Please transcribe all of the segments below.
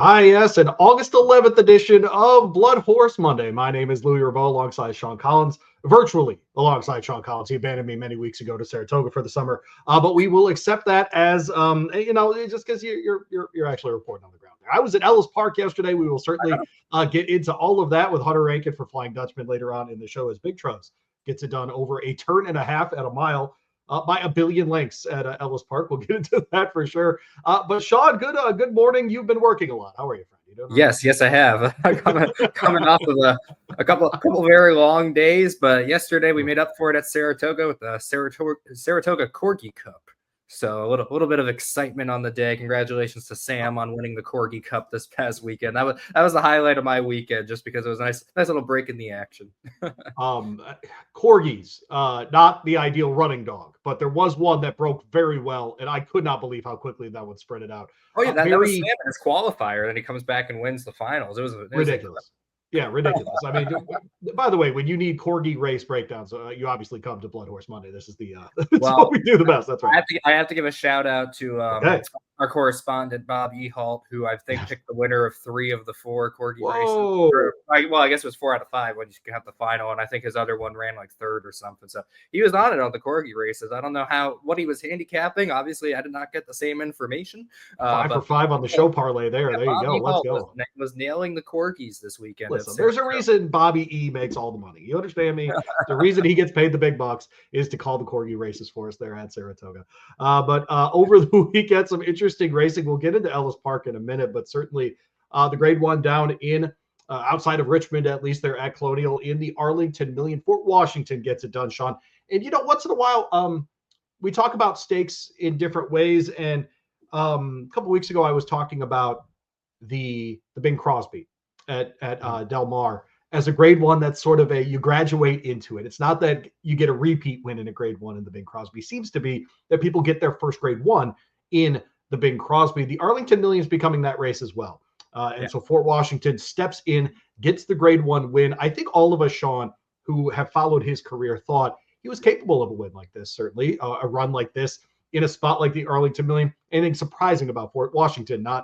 Hi, yes, an August 11th edition of BloodHorse Monday. My name is Louie Rabaut alongside Sean Collins, virtually alongside Sean Collins. He abandoned me many weeks ago to Saratoga for the summer, but we will accept that as, just because you're actually reporting on the ground there. I was at Ellis Park yesterday. We will certainly get into all of that with Hunter Rankin for Flying Dutchman later on in the show as Big Truzz gets it done over a turn and a half at a mile. By a billion lengths at Ellis Park. We'll get into that for sure. But Sean, good morning. You've been working a lot. How are you, friend? You doing yes, I have. coming off of a couple very long days, but yesterday we made up for it at Saratoga with the Saratoga Corgi Cup. So a little bit of excitement on the day. Congratulations to Sam on winning the Corgi Cup this past weekend. That was the highlight of my weekend, just because it was a nice little break in the action. Corgis, not the ideal running dog, but there was one that broke very well, and I could not believe how quickly that one spread it out. Oh yeah, that was Sam in his qualifier, and he comes back and wins the finals. It was ridiculous. Yeah, ridiculous. I mean, by the way, when you need Corgi race breakdowns, you obviously come to BloodHorse Monday. This is what we do the best. That's right. I have to give a shout out to our correspondent, Bob Ehalt, who I think picked the winner of 3 of the 4 Corgi races. I guess it was 4 out of 5 when you can have the final, and I think his other one ran like 3rd or something. So he was on it on the Corgi races. I don't know what he was handicapping. Obviously, I did not get the same information. 5 for 5 on the show parlay there. Yeah, there you go. Let's go. Was nailing the Corgis this weekend. Listen, there's a reason Bobby E makes all the money. You understand me? The reason he gets paid the big bucks is to call the Corgi races for us there at Saratoga. But over the weekend, some interesting racing. We'll get into Ellis Park in a minute, but certainly the grade 1 down in outside of Richmond, at least they're at Colonial in the Arlington Million. Fort Washington gets it done, Sean. And once in a while, we talk about stakes in different ways. And a couple weeks ago, I was talking about the Bing Crosby at Del Mar as a grade 1. That's sort of you graduate into it. It's not that you get a repeat win in a grade 1 in the Bing Crosby. It seems to be that people get their first grade 1 in the Bing Crosby. The Arlington Million is becoming that race as well. So Fort Washington steps in, gets the grade 1 win. I think all of us, Sean, who have followed his career, thought he was capable of a win like this, certainly a run like this in a spot like the Arlington Million. Anything surprising about Fort Washington? I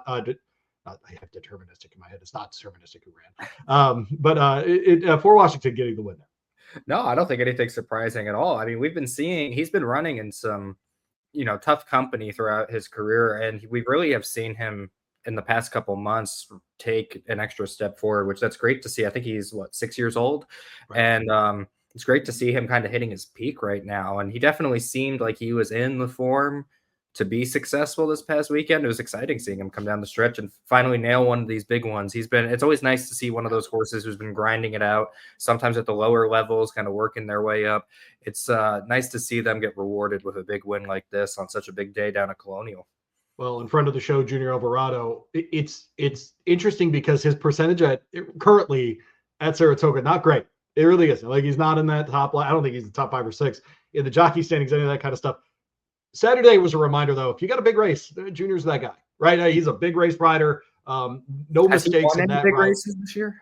have deterministic in my head. It's not deterministic who ran. But Fort Washington getting the win there. No, I don't think anything surprising at all. I mean, we've been seeing he's been running in some, tough company throughout his career, and we really have seen him in the past couple months take an extra step forward, which that's great to see. I think he's 6 years old, right. And it's great to see him kind of hitting his peak right now. And he definitely seemed like he was in the form to be successful this past weekend. It was exciting seeing him come down the stretch and finally nail one of these big ones. It's always nice to see one of those horses who's been grinding it out, sometimes at the lower levels, kind of working their way up. It's nice to see them get rewarded with a big win like this on such a big day down at Colonial. Well, in front of the show, Junior Alvarado, it's interesting because his percentage currently at Saratoga, not great. It really isn't. Like, he's not in that top line. I don't think he's in the top 5 or 6 in the jockey standings, any of that kind of stuff. Saturday was a reminder, though. If you got a big race, Junior's that guy, right? He's a big race rider. No mistakes in that big races this year.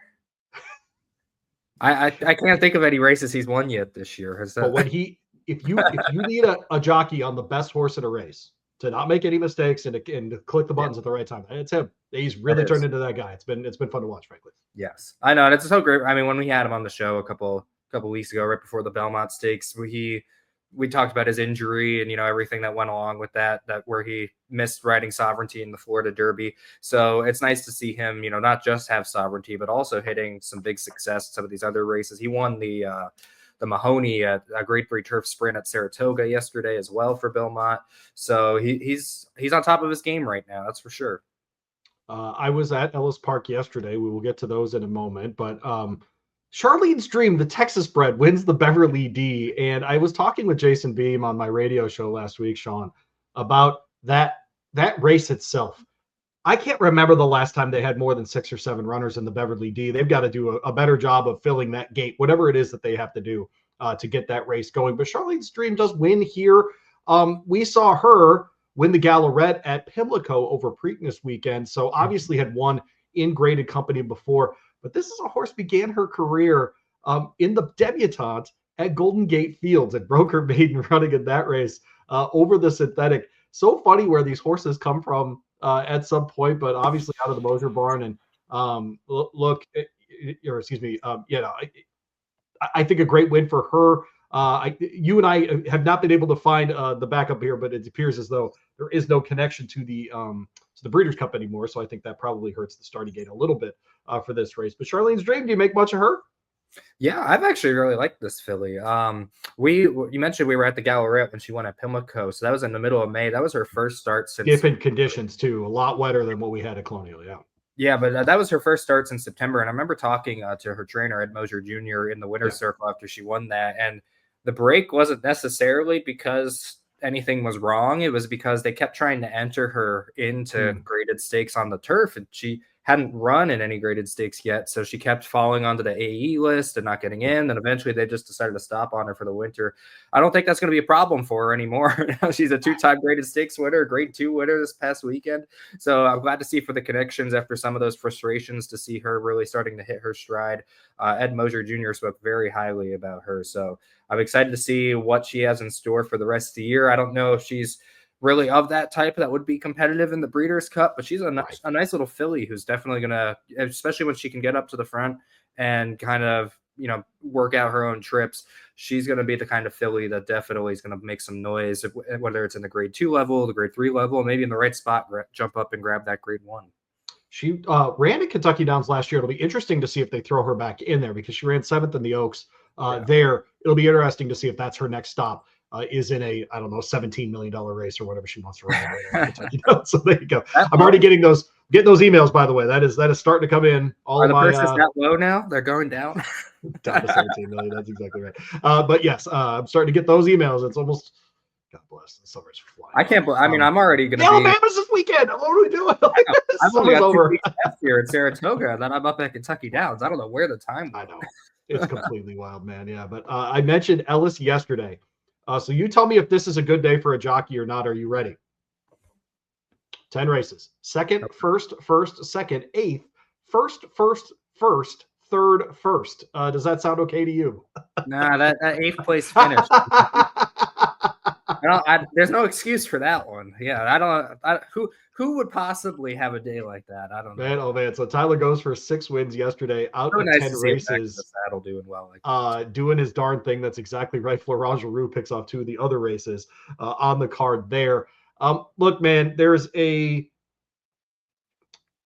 I can't think of any races he's won yet this year. But when if you need a jockey on the best horse in a race to not make any mistakes and to click the buttons at the right time, it's him. He's really turned into that guy. It's been fun to watch, frankly. Yes, I know, and it's so great. I mean, when we had him on the show a couple weeks ago, right before the Belmont Stakes, we talked about his injury and, everything that went along with that where he missed riding Sovereignty in the Florida Derby. So it's nice to see him, not just have Sovereignty, but also hitting some big success in some of these other races. He won the Mahoney at a Great Breed Turf Sprint at Saratoga yesterday as well for Belmont. So he's on top of his game right now. That's for sure. I was at Ellis Park yesterday. We will get to those in a moment, but Charlene's Dream, the Texas bred, wins the Beverly D. And I was talking with Jason Beam on my radio show last week, Sean, about that race itself. I can't remember the last time they had more than 6 or 7 runners in the Beverly D. They've got to do a better job of filling that gate, whatever it is that they have to do to get that race going. But Charlene's Dream does win here. We saw her win the Gallaudet at Pimlico over Preakness weekend. So obviously had won in graded company before. But this is a horse began her career in the debutante at Golden Gate Fields and broke her maiden running in that race over the synthetic. So funny where these horses come from at some point, but obviously out of the Mosier barn. And look, or excuse me, I think a great win for her. You and I have not been able to find the backup here, but it appears as though there is no connection to the Breeders' Cup anymore. So I think that probably hurts the starting gate a little bit for this race. But Charlene's Dream, do you make much of her? Yeah, I've actually really liked this filly. You mentioned we were at the Galleria when she won at Pimlico, so that was in the middle of May. That was her first start since different conditions too, a lot wetter than what we had at Colonial. Yeah. Yeah, but that was her first start since September. And I remember talking to her trainer, Ed Mosier Jr., in the winner's circle after she won that. And the break wasn't necessarily because anything was wrong. It was because they kept trying to enter her into graded stakes on the turf. And she hadn't run in any graded stakes yet. So she kept falling onto the AE list and not getting in. And eventually they just decided to stop on her for the winter. I don't think that's going to be a problem for her anymore. She's a 2-time graded stakes winner, grade 2 winner this past weekend. So I'm glad to see for the connections after some of those frustrations to see her really starting to hit her stride. Ed Mosier Jr. spoke very highly about her. So I'm excited to see what she has in store for the rest of the year. I don't know if she's really of that type that would be competitive in the Breeders' Cup, but she's a nice little filly who's definitely going to, especially when she can get up to the front and kind of, work out her own trips. She's going to be the kind of filly that definitely is going to make some noise, whether it's in the grade 2 level, the grade 3 level, maybe in the right spot, jump up and grab that grade 1. She ran at Kentucky Downs last year. It'll be interesting to see if they throw her back in there because she ran 7th in the Oaks there. It'll be interesting to see if that's her next stop. Is in a, I don't know, $17 million race or whatever she wants to run. So there you go. I'm already getting those emails, by the way. That is starting to come in. Are the purses that low now? They're going down. Down to 17 million. That's exactly right. But yes, I'm starting to get those emails. It's almost, God bless, the summer's flying. I can't believe. I mean, I'm already going to be. Alabama's this weekend. What are we doing? I've only got 2 weeks left here in Saratoga, and then I'm up at Kentucky Downs. I don't know where the time went. I know. It's completely wild, man. Yeah, but I mentioned Ellis yesterday. So you tell me if this is a good day for a jockey or not. Are you ready? 10 races. Second, first, second, 8th, first, third, first. Does that sound okay to you? Nah, that 8th place finish. There's no excuse for that one. Yeah, who would possibly have a day like that? I don't know. Man, oh man. So Tyler goes for 6 wins yesterday, out of 10 races. Saddle doing well. Doing his darn thing. That's exactly right. Florent Giroux picks off 2 of the other races on the card there. Look, man, there's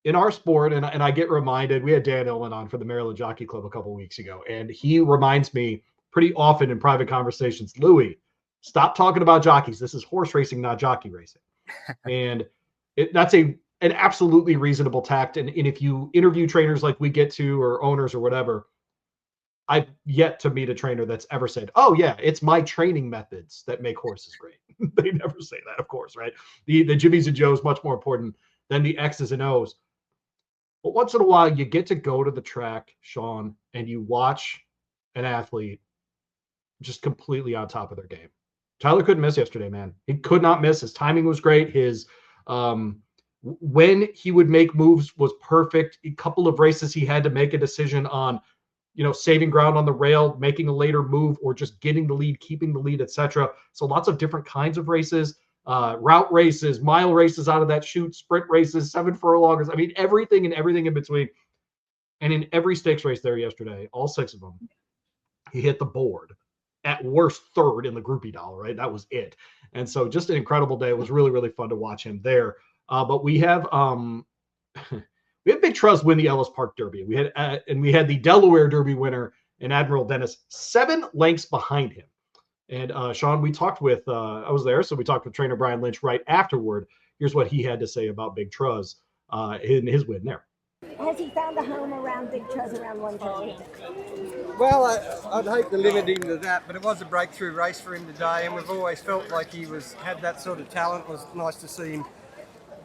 in our sport, and I get reminded, we had Dan Illman on for the Maryland Jockey Club a couple weeks ago, and he reminds me pretty often in private conversations, Louie, stop talking about jockeys. This is horse racing, not jockey racing. And that's an absolutely reasonable tact. And if you interview trainers like we get to, or owners or whatever, I've yet to meet a trainer that's ever said, oh yeah, it's my training methods that make horses great. They never say that, of course, right? The Jimmies and Joes much more important than the X's and O's. But once in a while, you get to go to the track, Sean, and you watch an athlete just completely on top of their game. Tyler couldn't miss yesterday, man. He could not miss. His timing was great. His when he would make moves was perfect. A couple of races he had to make a decision on, saving ground on the rail, making a later move, or just getting the lead, keeping the lead, etc. So lots of different kinds of races, route races, mile races out of that chute, sprint races, 7 furlongs. I mean, everything in between. And in every stakes race there yesterday, all 6 of them, he hit the board. At worst, 3rd in the groupie doll, right? That was it. And so just an incredible day. It was really, really fun to watch him there. But we have Big Truzz win the Ellis Park Derby. We had the Delaware Derby winner in Admiral Dennis 7 lengths behind him. And Sean, we talked with I was there, so we talked with trainer Brian Lynch right afterward. Here's what he had to say about Big Truzz in his win there. Has he found a home around Big Truzz around 128? Well, I'd hate to limit him to that, but it was a breakthrough race for him today, and we've always felt like he had that sort of talent. It was nice to see him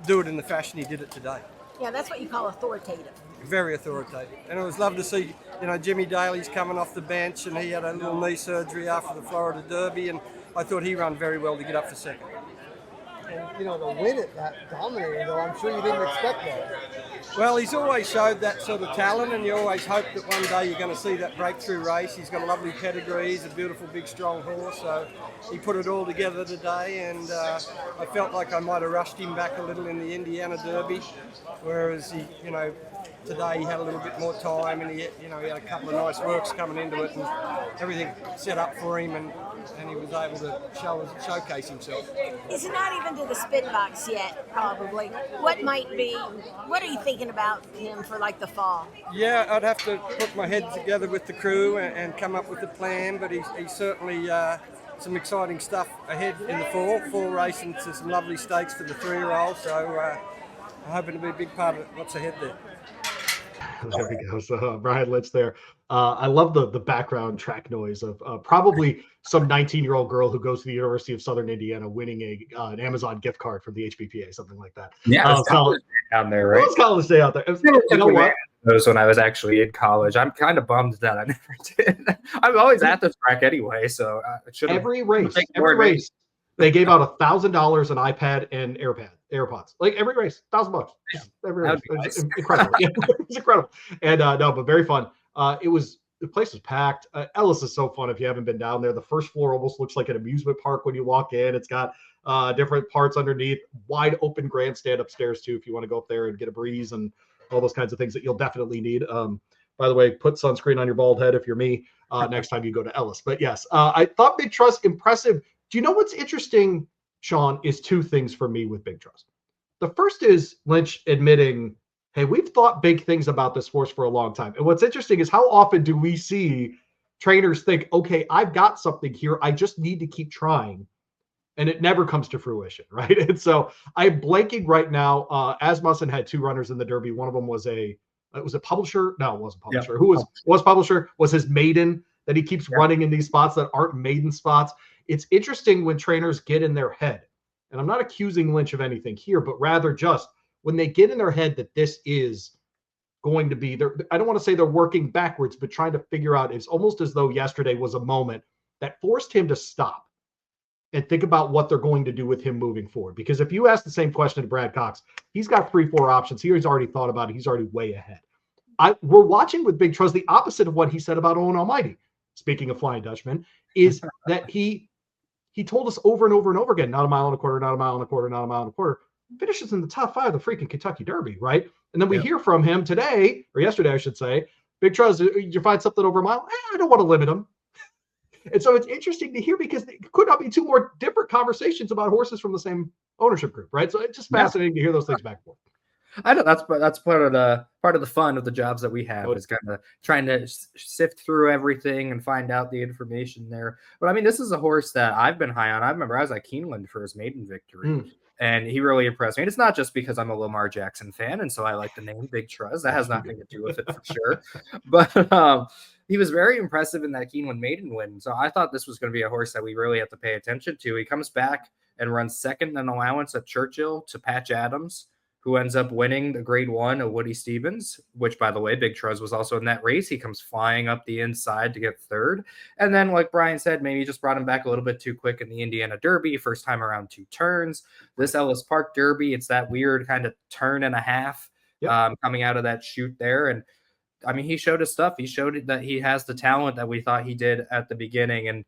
do it in the fashion he did it today. Yeah, that's what you call authoritative. Very authoritative. And it was lovely to see, Jimmy Daly's coming off the bench, and he had a little knee surgery after the Florida Derby, and I thought he ran very well to get up for second. and to win it that dominating, though, I'm sure you didn't expect that. Well, he's always showed that sort of talent, and you always hope that one day you're going to see that breakthrough race. He's got a lovely pedigree. He's a beautiful, big, strong horse. So he put it all together today, and I felt like I might have rushed him back a little in the Indiana Derby, whereas he, today he had a little bit more time, and he had a couple of nice works coming into it, and everything set up for him, and he was able to showcase himself. He's not even to the spit box yet, probably. What are you thinking about him for like the fall? Yeah, I'd have to put my head together with the crew and come up with a plan, but he's certainly some exciting stuff ahead in the fall. Fall racing to some lovely stakes for the 3-year-old, so I hope it'll be a big part of what's ahead there. There we go. So Brian Litz there. I love the background track noise of probably some 19-year-old girl who goes to the University of Southern Indiana winning an Amazon gift card from the HBPA, something like that. Yeah, it's college down there, right? It's college day out there. You know what? Those when I was actually in college. I'm kind of bummed that I never did. I'm always at the track anyway, so I should have. Every race, they gave out $1,000, an iPad, and AirPods. Like every race, $1,000. Yeah. Every race. Nice. It's incredible. Yeah, it's incredible. And no, but very fun. The place was packed. Ellis is so fun if you haven't been down there. The first floor almost looks like an amusement park when you walk in. It's got different parts underneath, wide open grandstand upstairs too if you want to go up there and get a breeze and all those kinds of things that you'll definitely need. By the way, put sunscreen on your bald head if you're me next time you go to Ellis. But yes, I thought Big Truzz impressive. Do you know what's interesting, Sean, is two things for me with Big Truzz. The first is Lynch admitting, hey, we've thought big things about this horse for a long time. And what's interesting is how often do we see trainers think, okay, I've got something here. I just need to keep trying. And it never comes to fruition, right? And so I'm blanking right now. Asmussen had 2 runners in the Derby. One of them was a publisher? No, it wasn't publisher. Yeah. Who was publisher? Was his maiden that he keeps running in these spots that aren't maiden spots. It's interesting when trainers get in their head, and I'm not accusing Lynch of anything here, but rather just when they get in their head that this is going to be, I don't want to say they're working backwards, but trying to figure out, it's almost as though yesterday was a moment that forced him to stop and think about what they're going to do with him moving forward. Because if you ask the same question to Brad Cox, he's got 3-4 options here. He's already thought about it. He's already way ahead. We're watching with Big Truzz the opposite of what he said about Owen Almighty. Speaking of Flying Dutchman, is that he told us over and over and over again, not a mile and a quarter, not a mile and a quarter, not a mile and a quarter, finishes in the top 5 of the freaking Kentucky Derby, right? And then we hear from him today, or yesterday, I should say, Big Truzz, did you find something over a mile? I don't want to limit him. And so it's interesting to hear because it could not be 2 more different conversations about horses from the same ownership group, right? So it's just fascinating to hear those things back and forth. I know that's part of the fun of the jobs that we have is kind of trying to sift through everything and find out the information there. But I mean, this is a horse that I've been high on. I remember I was at Keeneland for his maiden victory, and he really impressed me. And it's not just because I'm a Lamar Jackson fan, and so I like the name Big Truzz. That has nothing to do with it for sure. But he was very impressive in that Keeneland maiden win. So I thought this was going to be a horse that we really have to pay attention to. He comes back and runs second in allowance at Churchill to Patch Adams, who ends up winning the Grade 1 of Woody Stevens, which, by the way, Big Truzz was also in that race. He comes flying up the inside to get 3rd. And then, like Brian said, maybe just brought him back a little bit too quick in the Indiana Derby, first time around 2 turns. This Ellis Park Derby, it's that weird kind of turn and a half coming out of that chute there. And, I mean, he showed his stuff. He showed that he has the talent that we thought he did at the beginning. And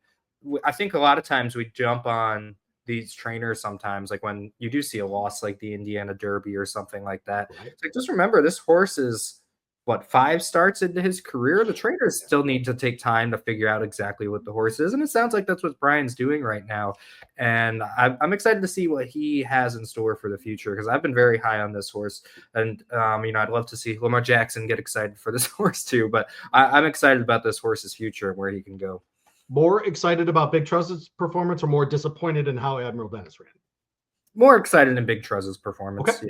I think a lot of times we jump on these trainers sometimes, like when you do see a loss like the Indiana Derby or something like that. Right. It's like, just remember, this horse is, 5 starts into his career? The trainers still need to take time to figure out exactly what the horse is. And it sounds like that's what Brian's doing right now. And I'm excited to see what he has in store for the future, because I've been very high on this horse. And, I'd love to see Lamar Jackson get excited for this horse too. But I'm excited about this horse's future and where he can go. More excited about Big Truzz's performance or more disappointed in how Admiral Dennis ran? More excited in Big Truzz's performance. Okay.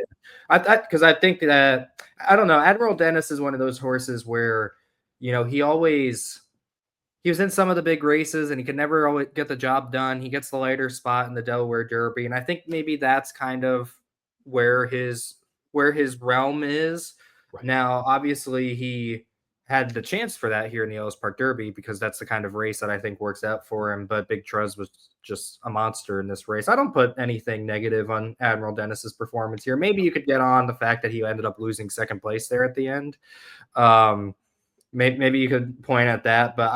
Yeah. Because I think that, I don't know, Admiral Dennis is one of those horses where, he was in some of the big races and he could never always get the job done. He gets the lighter spot in the Delaware Derby. And I think maybe that's kind of where his realm is. Right. Now, obviously, he had the chance for that here in the Ellis Park Derby because that's the kind of race that I think works out for him. But Big Truzz was just a monster in this race. I don't put anything negative on Admiral Dennis's performance here. Maybe you could get on the fact that he ended up losing second place there at the end. Maybe you could point at that, but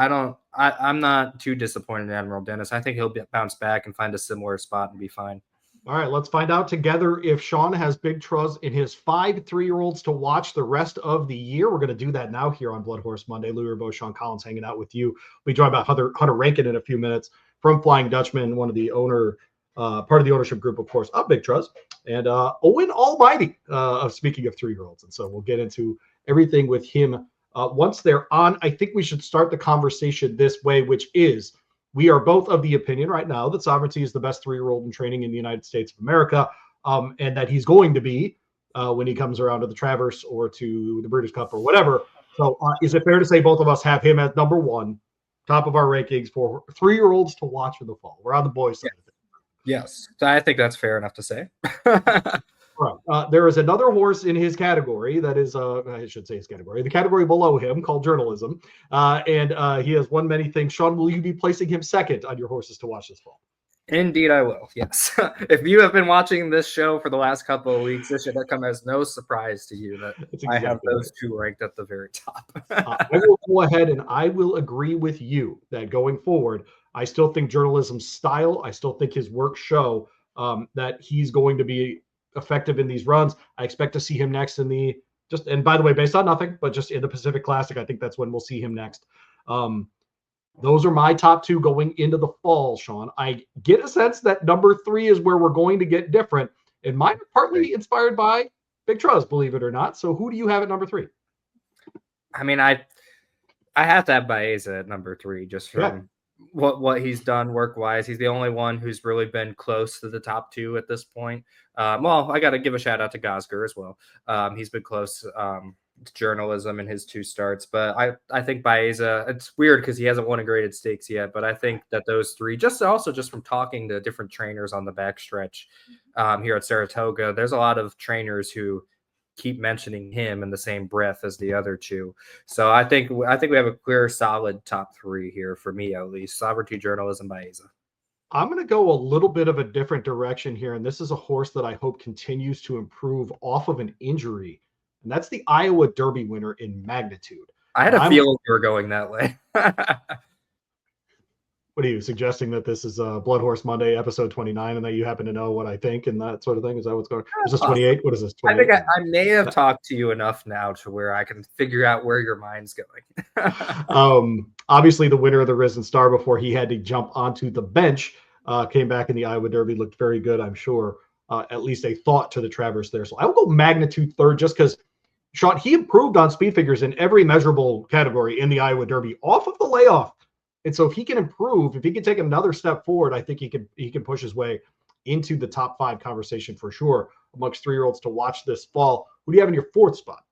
I'm not too disappointed in Admiral Dennis. I think he'll bounce back and find a similar spot and be fine. All right, let's find out together if Sean has Big Truzz in his 5 3-year-olds to watch the rest of the year. We're going to do that now here on BloodHorse Monday. Louie, Rabaut, Sean Collins hanging out with you. We'll be joined by Hunter Rankin in a few minutes from Flying Dutchman, one of the part of the ownership group, of course, of Big Truzz, and Owen Almighty, speaking of 3-year-olds. And so we'll get into everything with him once they're on. I think we should start the conversation this way, which is, we are both of the opinion right now that Sovereignty is the best 3-year-old in training in the United States of America, and that he's going to be when he comes around to the Traverse or to the Breeders' Cup or whatever. So is it fair to say both of us have him at number 1, top of our rankings for 3-year-olds to watch in the fall? We're on the boys' side of it. Yes, I think that's fair enough to say. Right. There is another horse in his category that is, I should say his category, the category below him, called Journalism. And he has won many things. Sean, will you be placing him second on your horses to watch this fall? Indeed, I will. Yes. If you have been watching this show for the last couple of weeks, this should come as no surprise to you that I have those two ranked at the very top. I will go ahead and I will agree with you that going forward, I still think Journalism's style, I still think his work show that he's going to be effective in these runs. I expect to see him next in the and by the way, based on nothing, but just in the Pacific Classic, I think that's when we'll see him next. Those are my top 2 going into the fall, Sean. I get a sense that number 3 is where we're going to get different, and mine are partly inspired by Big Truzz, believe it or not. So who do you have at number 3? I mean, I have to have Baeza at number 3 just from what he's done work-wise. He's the only one who's really been close to the top 2 at this point. Well, I got to give a shout out to Gosger as well. He's been close to Journalism in his 2 starts, but I think Baeza, it's weird because he hasn't won a graded stakes yet, but I think that those 3, just from talking to different trainers on the backstretch here at Saratoga, there's a lot of trainers who keep mentioning him in the same breath as the other 2. So I think we have a clear, solid top 3 here for me, at least. Sovereignty, Journalism, Baeza. I'm going to go a little bit of a different direction here, and this is a horse that I hope continues to improve off of an injury, and that's the Iowa Derby winner in Magnitude. I had a feeling you were going that way. What are you suggesting, that this is a BloodHorse Monday, episode 29, and that you happen to know what I think and that sort of thing? Is that what's going on? Is this 28? What is this, 28? I think I may have talked to you enough now to where I can figure out where your mind's going. Obviously, the winner of the Risen Star before he had to jump onto the bench came back in the Iowa Derby, looked very good, I'm sure. At least a thought to the Traverse there. So I will go Magnitude 3rd just because, Sean, he improved on speed figures in every measurable category in the Iowa Derby off of the layoff. And so if he can improve, if he can take another step forward, I think he can push his way into the top 5 conversation for sure amongst 3-year-olds to watch this fall. Who do you have in your 4th spot?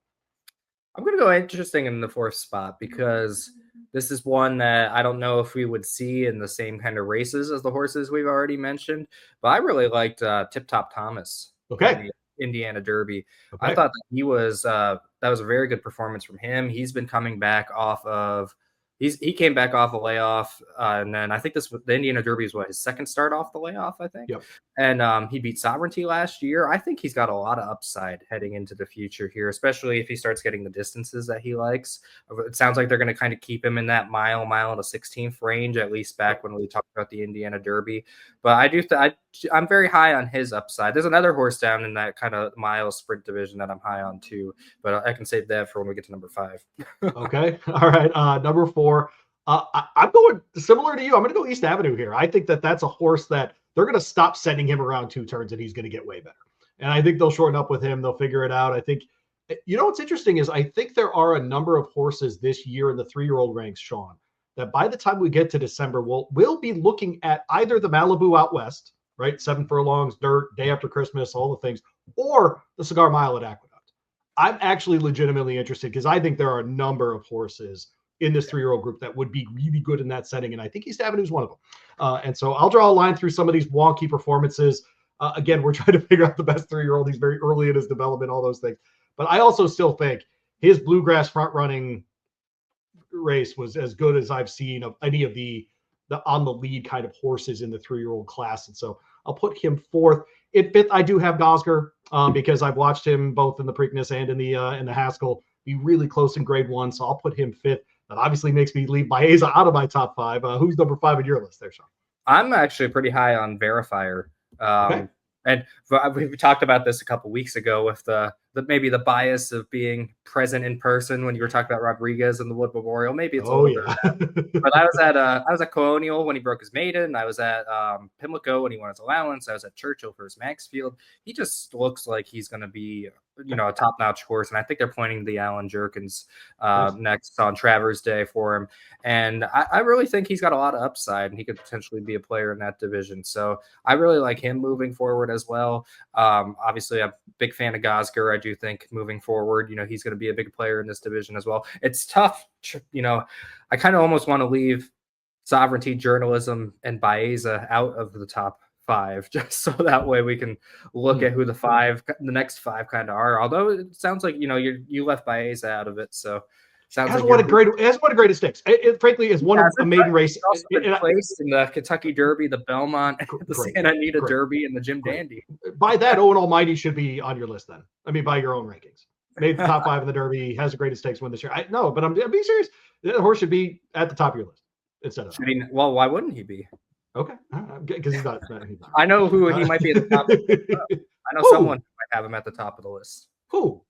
I'm going to go interesting in the 4th spot because this is one that I don't know if we would see in the same kind of races as the horses we've already mentioned, but I really liked Tip Top Thomas. Okay. Indiana Derby. Okay. I thought that that was a very good performance from him. He's been coming back off of He came back off a layoff, and then I think the Indiana Derby is his 2nd start off the layoff, I think. Yep. And he beat Sovereignty last year. I think he's got a lot of upside heading into the future here, especially if he starts getting the distances that he likes. It sounds like they're going to kind of keep him in that mile and a 16th range, at least back when we talked about the Indiana Derby. But I'm very high on his upside. There's another horse down in that kind of mile sprint division that I'm high on too, but I can save that for when we get to number 5. Okay. All right. Number 4. I'm going similar to you. I'm going to go East Avenue here. I think that that's a horse that they're going to stop sending him around 2 turns and he's going to get way better. And I think they'll shorten up with him. They'll figure it out. I think, what's interesting is I think there are a number of horses this year in the 3-year-old ranks, Sean, that by the time we get to December, we'll be looking at either the Malibu out west, right? 7 furlongs, dirt, day after Christmas, all the things, or the Cigar Mile at Aqueduct. I'm actually legitimately interested because I think there are a number of horses in this 3-year-old group that would be really good in that setting. And I think East Avenue is one of them. And so I'll draw a line through some of these wonky performances. Again, we're trying to figure out the best 3-year-old. He's very early in his development, all those things. But I also still think his bluegrass front running race was as good as I've seen of any of the on the lead kind of horses in the 3-year-old class. And so I'll put him fourth. In fifth, I do have Gosger because I've watched him both in the Preakness and in the Haskell be really close in grade 1. So I'll put him fifth. That obviously makes me leave Baeza out of my top 5. Who's number 5 on your list there, Sean? I'm actually pretty high on Verifier. Okay. And we talked about this a couple weeks ago with maybe the bias of being present in person when you were talking about Rodriguez and the Wood Memorial. Maybe it's a little bit. But I was at Colonial when he broke his maiden. I was at Pimlico when he won his allowance. I was at Churchill for his Maxfield. He just looks like he's going to be, a top-notch horse. And I think they're pointing the Alan Jerkins next on Travers Day for him. And I really think he's got a lot of upside, and he could potentially be a player in that division. So I really like him moving forward as well. Obviously, I'm a big fan of Gosger. I do think moving forward, he's going to be a big player in this division as well. It's tough. I kind of almost want to leave Sovereignty, Journalism, and Baeza out of the top 5, just so that way we can look at who the next 5 kind of are. Although it sounds like, you left Baeza out of it. So sounds like what a great it sticks. It frankly is one of a maiden race. Also placed in the Kentucky Derby, the Belmont, the Santa Anita Derby, and the Jim Dandy. By that, Owen Almighty should be on your list then. I mean, by your own rankings. Made the top 5 in the Derby, has the greatest stakes win this year. But I'm being serious. The horse should be at the top of your list instead of. Well, why wouldn't he be? Okay, because he's not. I know who he might be at the top. I know someone who might have him at the top of the list. Who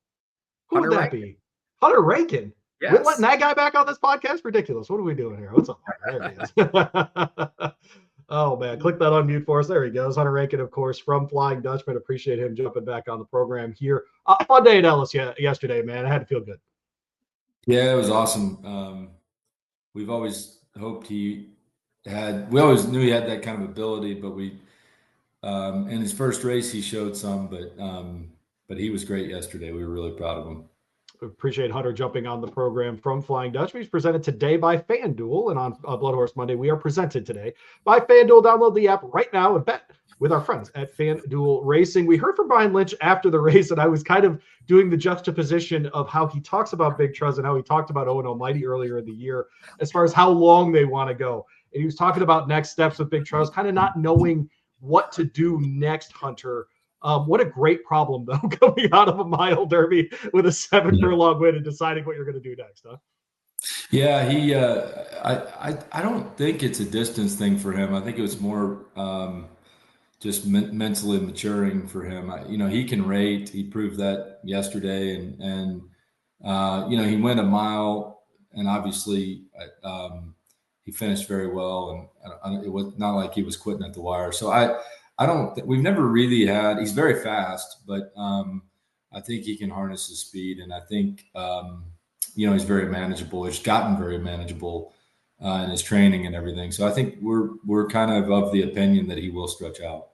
would that be? Hunter Rankin. Yes. We're letting that guy back on this podcast? Ridiculous. What are we doing here? What's up? There he is. Oh, man. Click that unmute for us. There he goes. Hunter Rankin, of course, from Flying Dutchman. Appreciate him jumping back on the program here. Fun day at Ellis yesterday, man. I had to feel good. Yeah, it was awesome. We've always hoped we always knew he had that kind of ability, but in his first race, he showed some, but he was great yesterday. We were really proud of him. Appreciate Hunter jumping on the program from Flying Dutchman. He's presented today by FanDuel, and on BloodHorse Monday, we are presented today by FanDuel. Download the app right now and bet with our friends at FanDuel Racing. We heard from Brian Lynch after the race, and I was kind of doing the juxtaposition of how he talks about Big Truzz and how he talked about Owen Almighty earlier in the year as far as how long they want to go. And he was talking about next steps with Big Truzz, kind of not knowing what to do next, Hunter. What a great problem, though, coming out of a mile derby with a 7-furlong win and deciding what you're going to do next, huh? Yeah, I don't think it's a distance thing for him. I think it was more just mentally maturing for him. He can rate. He proved that yesterday, and he went a mile, and obviously he finished very well, and it was not like he was quitting at the wire. So we've never really had, he's very fast, but I think he can harness his speed. And I think, he's very manageable. He's gotten very manageable in his training and everything. So I think we're kind of the opinion that he will stretch out.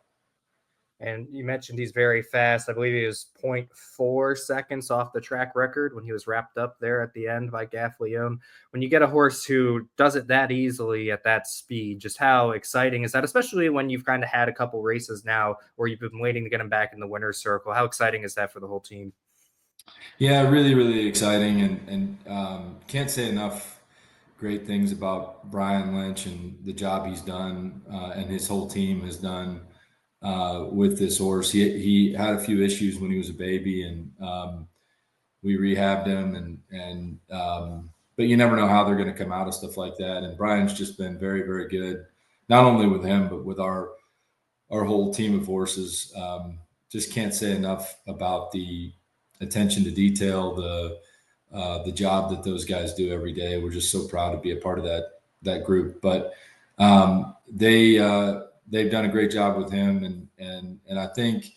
And you mentioned he's very fast. I believe he was 0.4 seconds off the track record when he was wrapped up there at the end by Gaff Leone. When you get a horse who does it that easily at that speed, just how exciting is that, especially when you've kind of had a couple races now where you've been waiting to get him back in the winner's circle? How exciting is that for the whole team? Yeah, really, really exciting. And can't say enough great things about Brian Lynch and the job he's done and his whole team has done with this horse. He had a few issues when he was a baby, and we rehabbed him, but you never know how they're going to come out of stuff like that. And Brian's just been very, very good, not only with him, but with our whole team of horses. Just can't say enough about the attention to detail, the job that those guys do every day. We're just so proud to be a part of that group. But they've done a great job with him. And I think,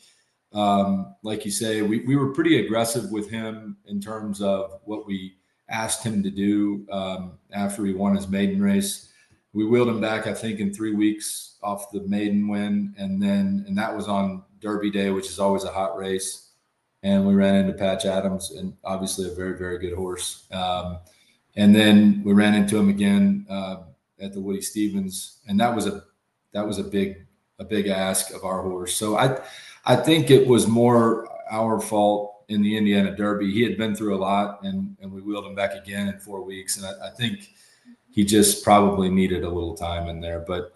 like you say, we were pretty aggressive with him in terms of what we asked him to do after he won his maiden race. We wheeled him back, I think, in 3 weeks off the maiden win. And that was on Derby Day, which is always a hot race. And we ran into Patch Adams, and obviously a very, very good horse. And then we ran into him again at the Woody Stevens, and that was a big ask of our horse. So I think it was more our fault in the Indiana Derby. He had been through a lot, and we wheeled him back again in 4 weeks. And I think he just probably needed a little time in there. But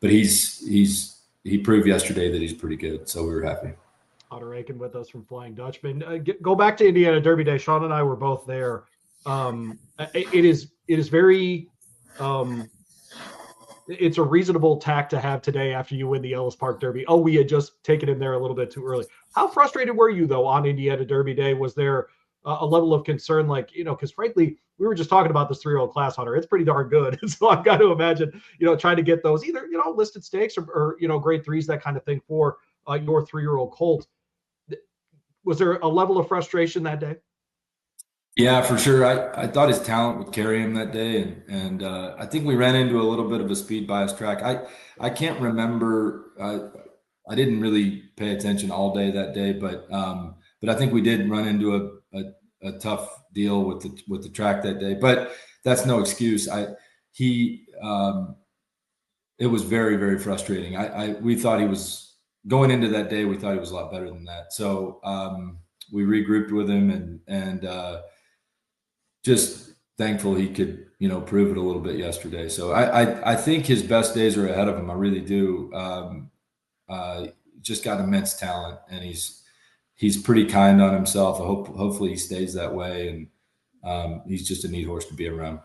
he proved yesterday that he's pretty good, so we were happy. Hunter Rankin with us from Flying Dutchman. Go back to Indiana Derby Day. Sean and I were both there. It is very it's a reasonable tack to have today after you win the Ellis Park Derby. Oh, we had just taken him there a little bit too early. How frustrated were you, though, on Indiana Derby Day? Was there a level of concern, like, because frankly, we were just talking about this 3-year-old class, Hunter. It's pretty darn good. So I've got to imagine, trying to get those either, listed stakes or grade 3s, that kind of thing for your 3-year-old colt. Was there a level of frustration that day? Yeah, for sure. I thought his talent would carry him that day, and I think we ran into a little bit of a speed bias track. I can't remember. I didn't really pay attention all day that day, but I think we did run into a tough deal with the track that day. But that's no excuse. It was very, very frustrating. We thought he was going into that day. We thought he was a lot better than that. So we regrouped with him and just thankful he could, prove it a little bit yesterday. So I think his best days are ahead of him. I really do. Just got immense talent, and he's pretty kind on himself. Hopefully he stays that way, and he's just a neat horse to be around.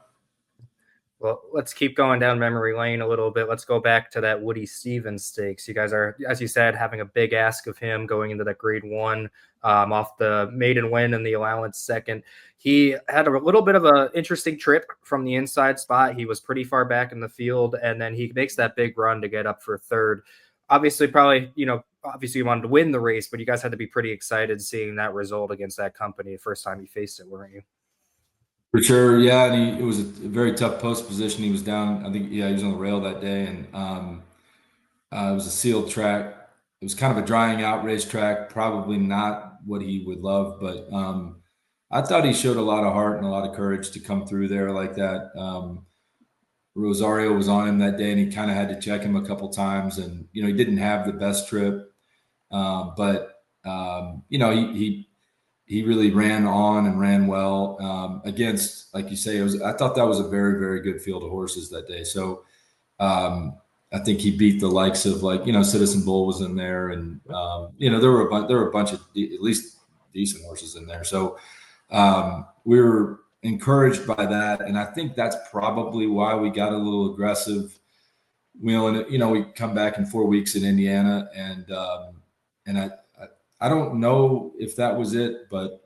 Well, let's keep going down memory lane a little bit. Let's go back to that Woody Stevens Stakes. You guys are, as you said, having a big ask of him going into that grade 1 off the maiden win and the allowance second. He had a little bit of an interesting trip from the inside spot. He was pretty far back in the field, and then he makes that big run to get up for third. Obviously, obviously you wanted to win the race, but you guys had to be pretty excited seeing that result against that company the first time you faced it, weren't you? For sure, yeah, and it was a very tough post position. He was down, I think, he was on the rail that day, and it was a sealed track. It was kind of a drying out racetrack, probably not what he would love, but I thought he showed a lot of heart and a lot of courage to come through there like that. Rosario was on him that day, and he kind of had to check him a couple times, and he didn't have the best trip, but he really ran on and ran well against, like you say, I thought that was a very, very good field of horses that day. So I think he beat the likes of Citizen Bull was in there, and there were a bunch of at least decent horses in there. So we were encouraged by that, and I think that's probably why we got a little aggressive. We come back in 4 weeks in Indiana, and I don't know if that was it, but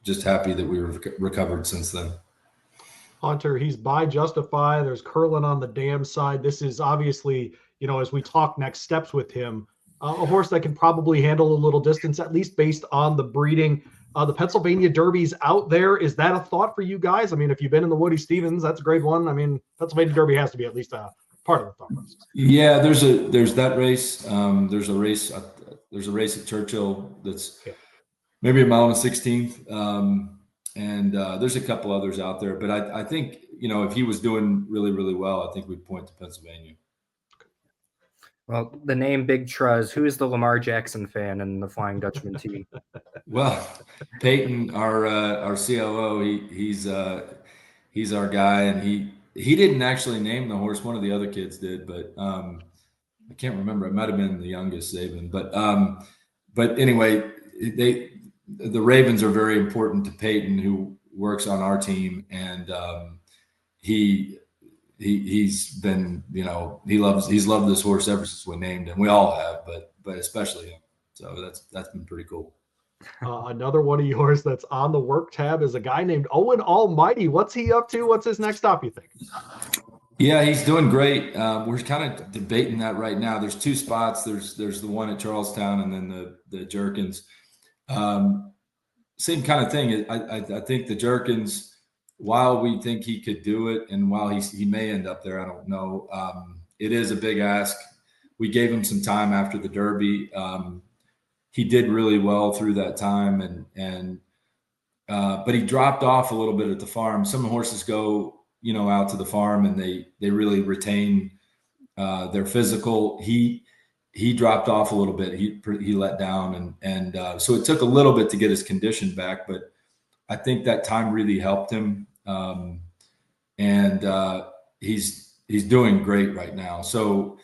just happy that we were recovered since then. Hunter, he's by Justify. There's Curlin on the dam side. This is obviously, as we talk next steps with him, a horse that can probably handle a little distance, at least based on the breeding. The Pennsylvania Derby's out there. Is that a thought for you guys? I mean, if you've been in the Woody Stevens, that's a grade 1. I mean, Pennsylvania Derby has to be at least a part of the thought process. Yeah, there's that race. There's a race at Churchill that's maybe a mile and 16th. And there's a couple others out there, but I think, if he was doing really, really well, I think we'd point to Pennsylvania. Well, the name Big Truzz, who is the Lamar Jackson fan in the Flying Dutchman team? Well, Peyton, our COO, he's our guy, and he didn't actually name the horse. One of the other kids did, but I can't remember. It might have been the youngest, Saban. But anyway, the Ravens are very important to Peyton, who works on our team, and he's been, he's loved this horse ever since we named him. We all have, but especially him. So that's been pretty cool. Another one of yours that's on the work tab is a guy named Owen Almighty. What's he up to? What's his next stop, you think? Yeah, he's doing great. We're kind of debating that right now. There's 2 spots. There's the one at Charlestown, and then the Jerkins. Same kind of thing. I think the Jerkins, while we think he could do it, and while he may end up there, I don't know. It is a big ask. We gave him some time after the Derby. He did really well through that time, but he dropped off a little bit at the farm. Some horses go, out to the farm, and they really retain their physical. He he dropped off a little bit. He let down, and so it took a little bit to get his condition back, but I think that time really helped him. And he's doing great right now. So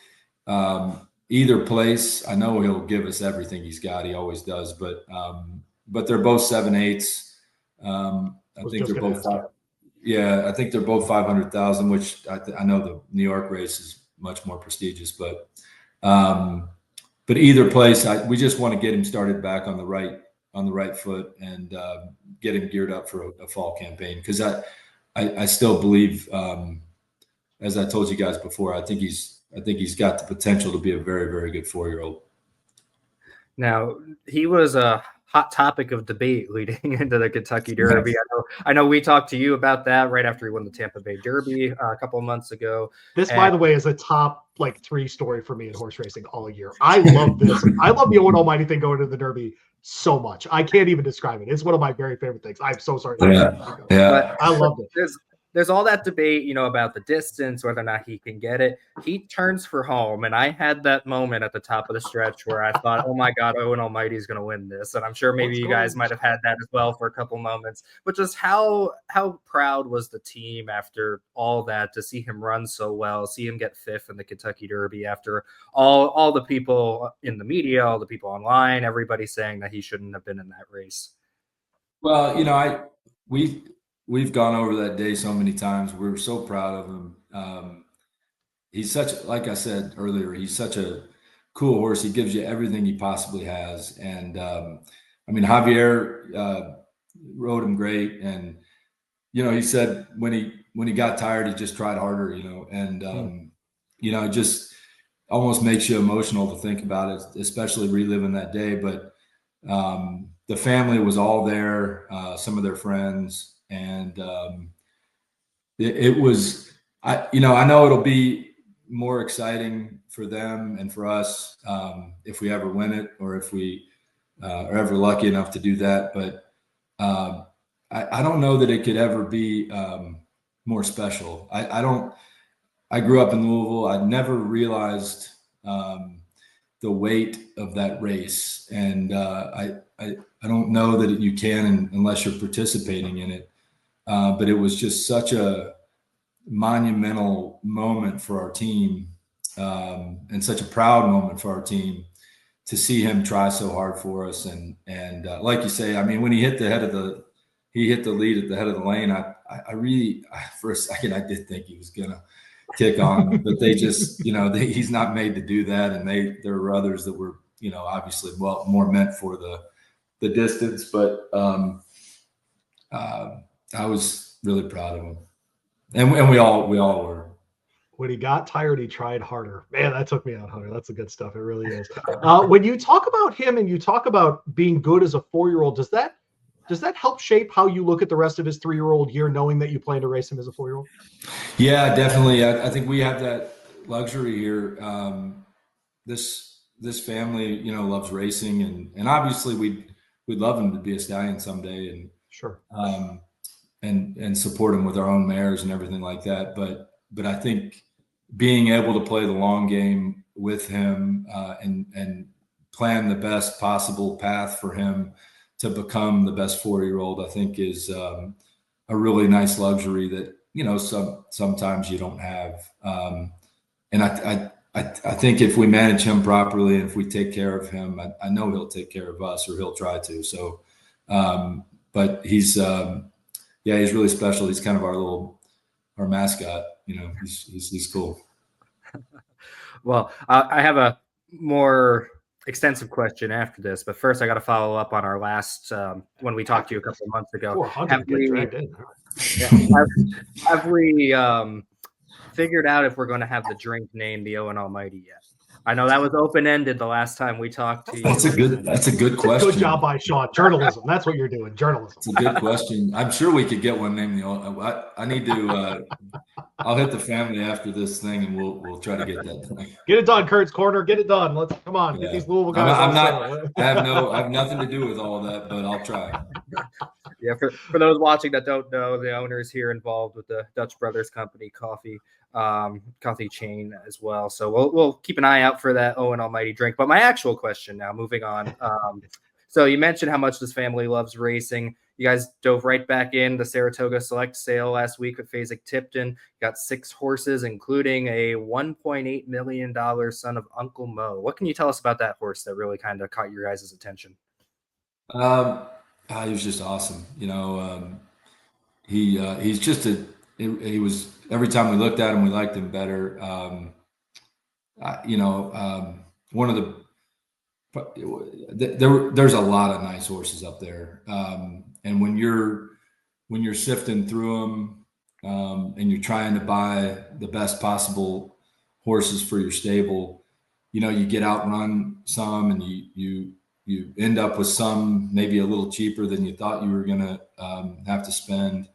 either place, I know he'll give us everything he's got. He always does, but they're both 7/8. I think they're both I think they're both 500,000, which I know the New York race is much more prestigious, but either place, we just want to get him started back on the right foot and get him geared up for a fall campaign. Because I still believe, as I told you guys before, I think he's got the potential to be a very, very good 4-year-old. Now, he was a hot topic of debate leading into the Kentucky Derby. Yes. I know we talked to you about that right after he won the Tampa Bay Derby a couple of months ago. This, by the way, is a top 3 story for me in horse racing all year. I love this. I love the Owen Almighty thing going to the Derby so much. I can't even describe it. It's one of my very favorite things. I'm so sorry. Yeah. I love it. There's all that debate, about the distance, whether or not he can get it. He turns for home, and I had that moment at the top of the stretch where I thought, oh my God, Owen Almighty is going to win this. And I'm sure maybe you guys might have had that as well for a couple moments. But just how proud was the team after all that to see him run so well, see him get 5th in the Kentucky Derby after all the people in the media, all the people online, everybody saying that he shouldn't have been in that race. Well, we've gone over that day so many times. We're so proud of him. He's like I said earlier, he's such a cool horse. He gives you everything he possibly has. And Javier rode him great. And, he said when he got tired, he just tried harder, and, it just almost makes you emotional to think about it, especially reliving that day. But the family was all there, some of their friends. And it was, I know it'll be more exciting for them and for us if we ever win it, or if we are ever lucky enough to do that. But I don't know that it could ever be more special. I grew up in Louisville. I never realized the weight of that race, and I don't know that you can unless you're participating in it. But it was just such a monumental moment for our team, and such a proud moment for our team to see him try so hard for us. And like you say, when he hit the lead at the head of the lane, I really, for a second, I did think he was gonna kick on, but they just, he's not made to do that. And there were others that were, obviously more meant for the distance, but I was really proud of him, and we all were. When he got tired, he tried harder. Man, that took me out, Hunter. That's the good stuff. It really is. When you talk about him and you talk about being good as a 4-year-old, does that help shape how you look at the rest of his 3-year-old year, knowing that you plan to race him as a 4-year-old? Yeah, definitely. I think we have that luxury here. This family, loves racing, and obviously we'd love him to be a stallion someday, and sure. And support him with our own mares and everything like that. But I think being able to play the long game with him and plan the best possible path for him to become the best 4-year-old, I think is a really nice luxury that, sometimes you don't have. And I think if we manage him properly and if we take care of him, I know he'll take care of us, or he'll try to. So, but he's really special. He's kind of our mascot. He's cool. Well, I have a more extensive question after this, but first I got to follow up on our last when we talked to you a couple of months ago. Have we figured out if we're going to have the drink named the Owen Almighty yet? I know that was open-ended the last time we talked to you. That's a good question. Good job by Sean. Journalism. That's what you're doing. Journalism. It's a good question. I'm sure we could get one named the Owen. I need to. I'll hit the family after this thing, and we'll try to get that done. Get it done, Kurt's Corner. Get it done. Let's come on. Yeah. Get these Louisville guys. I have nothing to do with all of that, but I'll try. Yeah, for those watching that don't know, the owners here involved with the Dutch Brothers Company coffee chain as well. So we'll keep an eye out for that Owen Almighty drink. But my actual question now, moving on. So you mentioned how much this family loves racing. You guys dove right back in the Saratoga Select Sale last week with Fasig-Tipton. Got 6 horses, including a $1.8 million son of Uncle Mo. What can you tell us about that horse that really kind of caught your guys' attention? He was just awesome. He's just he was, every time we looked at him, we liked him better. One of the, there's a lot of nice horses up there. And when you're sifting through them, and you're trying to buy the best possible horses for your stable, you get outrun some, and you end up with some maybe a little cheaper than you thought you were going to have to spend.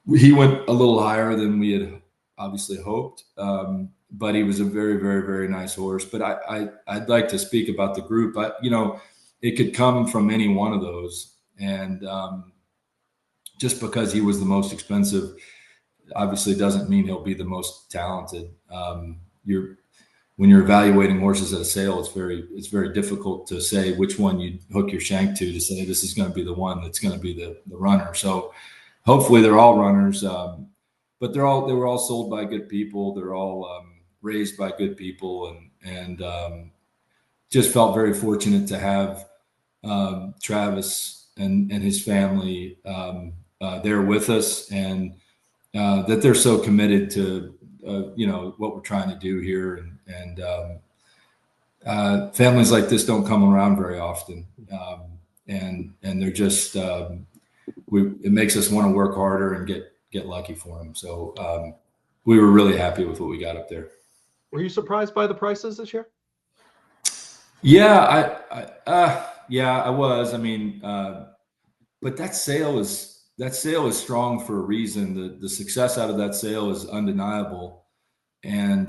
He went a little higher than we had obviously hoped, but he was a very, very, very nice horse. But I'd like to speak about the group. It could come from any one of those. And just because he was the most expensive, obviously doesn't mean he'll be the most talented. When you're evaluating horses at a sale, it's very difficult to say which one you hook your shank to say this is going to be the one that's going to be the runner. So hopefully they're all runners, but they were all sold by good people. They're all raised by good people, and just felt very fortunate to have Travis and his family there with us, and that they're so committed to what we're trying to do here, and families like this don't come around very often, and they're just it makes us want to work harder and get lucky for them. So we were really happy with what we got up there. Were you surprised by the prices this year? Yeah, I was. I mean, but that sale is strong for a reason. The success out of that sale is undeniable, and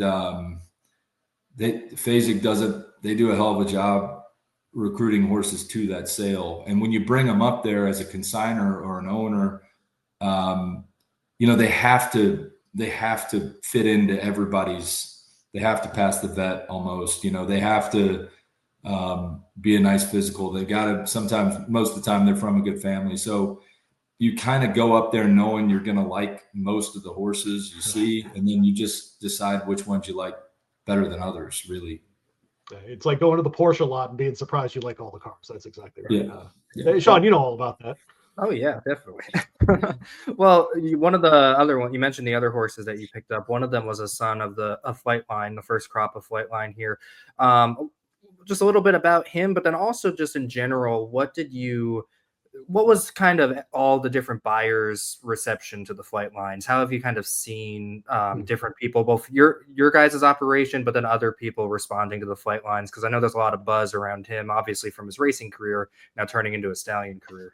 Fasig they do a hell of a job recruiting horses to that sale. And when you bring them up there as a consignor or an owner, they have to fit into everybody's. They have to pass the vet almost. They have to be a nice physical. They got to, sometimes, most of the time, they're from a good family. So you kind of go up there knowing you're going to like most of the horses you see, and then you just decide which ones you like better than others, really. It's like going to the Porsche lot and being surprised you like all the cars. That's exactly right. Yeah. Sean, you know all about that. Oh yeah, definitely. Well, one of the other one you mentioned, the other horses that you picked up, one of them was a son of Flightline, the first crop of Flightline here. Just a little bit about him, but then also just in general, what was kind of all the different buyers' reception to the Flightlines? How have you kind of seen different people, both your guys' operation, but then other people responding to the Flightlines? Because I know there's a lot of buzz around him, obviously from his racing career, now turning into a stallion career.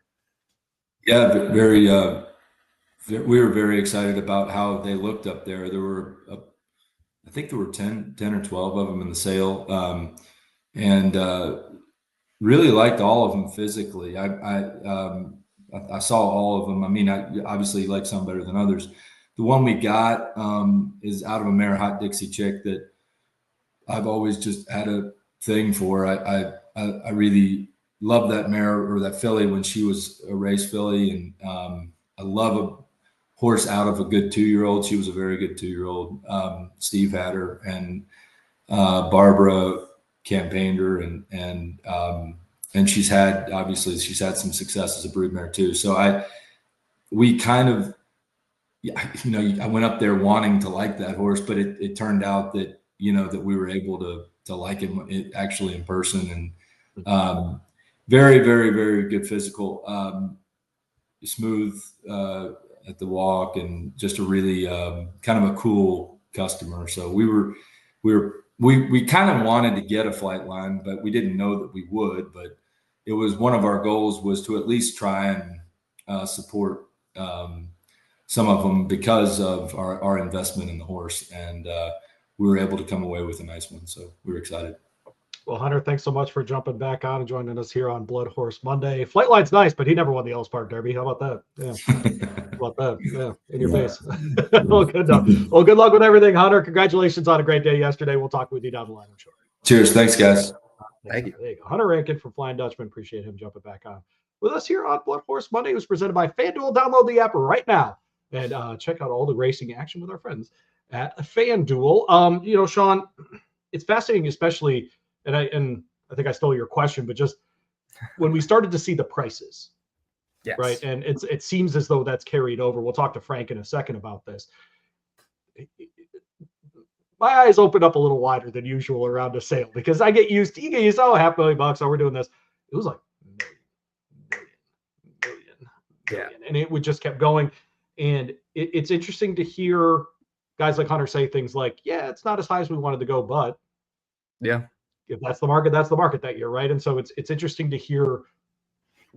Yeah, we were very excited about how they looked up there. There were, I think there were 10 or 12 of them in the sale, and really liked all of them physically. I saw all of them. I mean, I obviously like some better than others. The one we got is out of a mare, Hot Dixie Chick, that I've always just had a thing for. I really loved that mare, or that filly, when she was a race filly, and I love a horse out of a good 2-year-old. She was a very good 2-year-old. Steve had her, and Barbara campaigned her, and she's had some success as a broodmare too. So I went up there wanting to like that horse, but it turned out that that we were able to like him actually in person, and very, very, very good physical, smooth at the walk, and just a really kind of a cool customer. So we kind of wanted to get a Flightline, but we didn't know that we would. But it was one of our goals, was to at least try and support some of them because of our investment in the horse, and we were able to come away with a nice one. So we were excited. Well, Hunter, thanks so much for jumping back on and joining us here on BloodHorse Monday. Flightline's nice, but he never won the Ellis Park Derby. How about that? Yeah. How about that? Yeah, in your face. Well, good enough. Well, good luck with everything, Hunter. Congratulations on a great day yesterday. We'll talk with you down the line, I'm sure. Cheers. Thanks, guys. Thank you. There you go. Hunter Rankin from Flying Dutchman. Appreciate him jumping back on with us here on BloodHorse Monday. It was presented by FanDuel. Download the app right now and check out all the racing action with our friends at FanDuel. You know, Sean, it's fascinating, especially, and I think I stole your question, but just when we started to see the prices, Yes. right? And it seems as though that's carried over. We'll talk to Frank in a second about this. My eyes opened up a little wider than usual around a sale because you get used, oh, $500,000, oh, we're doing this. It was like million. And it would just kept going. And it's interesting to hear guys like Hunter say things like, yeah, it's not as high as we wanted to go, but Yeah. if that's the market that year, right? And so it's interesting to hear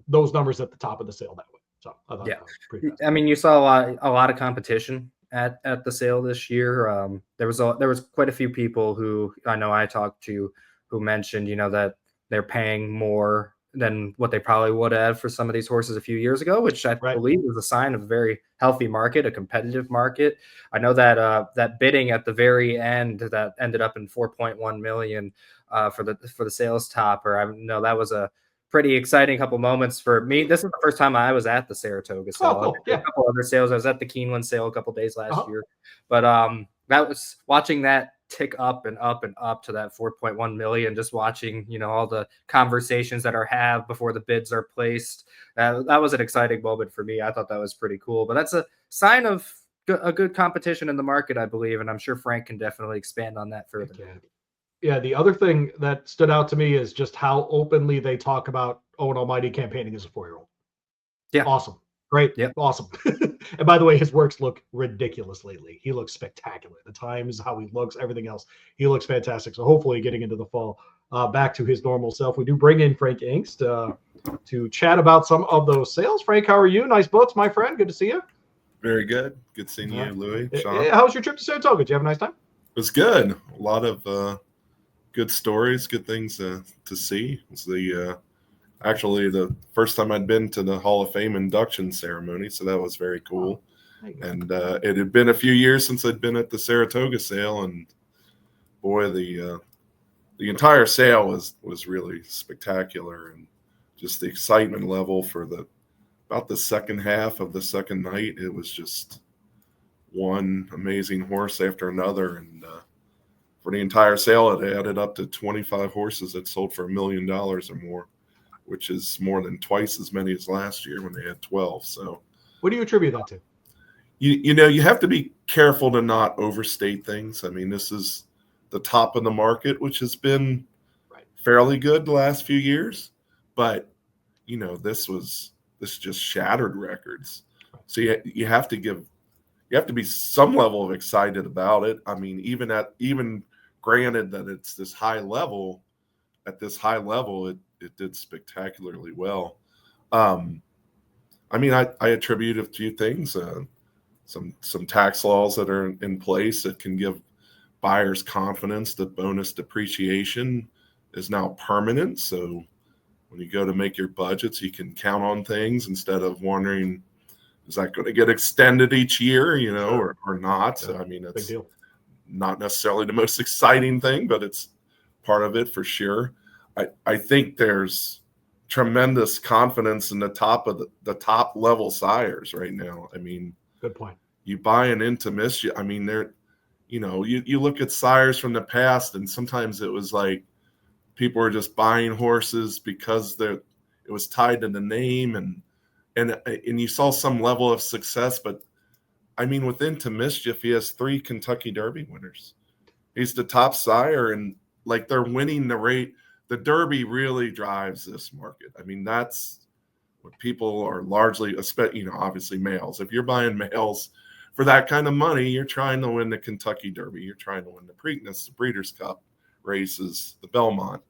those numbers at the top of the sale that way. So I thought that was pretty fascinating. I mean, you saw a lot of competition at the sale this year. There was quite a few people who I know I talked to who mentioned, that they're paying more than what they probably would have for some of these horses a few years ago, which I believe is a sign of a very healthy market, a competitive market. I know that that bidding at the very end that ended up in 4.1 million for the sales topper. I know that was a pretty exciting couple moments for me. This is the first time I was at the Saratoga sale. Oh, cool. A couple other sales. I was at the Keeneland sale a couple days last year, but that was watching that tick up and up and up to that 4.1 million, just watching, all the conversations that are had before the bids are placed. That was an exciting moment for me. I thought that was pretty cool, but that's a sign of a good competition in the market, I believe. And I'm sure Frank can definitely expand on that further. Yeah. The other thing that stood out to me is just how openly they talk about Owen Almighty campaigning as a 4-year-old. Yeah. Awesome. Great. Yep. Awesome. And by the way, his works look ridiculous lately. He looks spectacular. The times, how he looks, everything else. He looks fantastic. So hopefully getting into the fall, back to his normal self. We do bring in Frank Angst to chat about some of those sales. Frank, how are you? Nice books, my friend. Good to see you. Very good. Good seeing you, Louie. Sean. How was your trip to Saratoga? Did you have a nice time? It was good. A lot of good stories, good things to see. It was actually the first time I'd been to the Hall of Fame induction ceremony, so that was very cool. And it had been a few years since I'd been at the Saratoga sale, and boy, the entire sale was really spectacular, and just the excitement level for about the second half of the second night. It was just one amazing horse after another, and for the entire sale, it added up to 25 horses that sold for $1 million or more, which is more than twice as many as last year when they had 12. So what do you attribute that to? You have to be careful to not overstate things. I mean, this is the top of the market, which has been fairly good the last few years, but this just shattered records. So you have to be some level of excited about it. I mean, even granted that it's this high level, at this high level, it did spectacularly well. I mean, I attribute a few things, some tax laws that are in place that can give buyers confidence that bonus depreciation is now permanent. So when you go to make your budgets, you can count on things instead of wondering, is that going to get extended each year, or not? So, I mean, it's not necessarily the most exciting thing, but it's part of it for sure. I think there's tremendous confidence in the top of the top level sires right now. I mean, good point. You buy an into mischief. I mean, you look at sires from the past, and sometimes it was like people were just buying horses because it was tied to the name, and you saw some level of success. But I mean, with Into Mischief, he has 3 Kentucky Derby winners. He's the top sire, and like they're winning the rate. The Derby really drives this market. I mean, that's what people are largely, obviously males. If you're buying males for that kind of money, you're trying to win the Kentucky Derby. You're trying to win the Preakness, the Breeders' Cup races, the Belmont.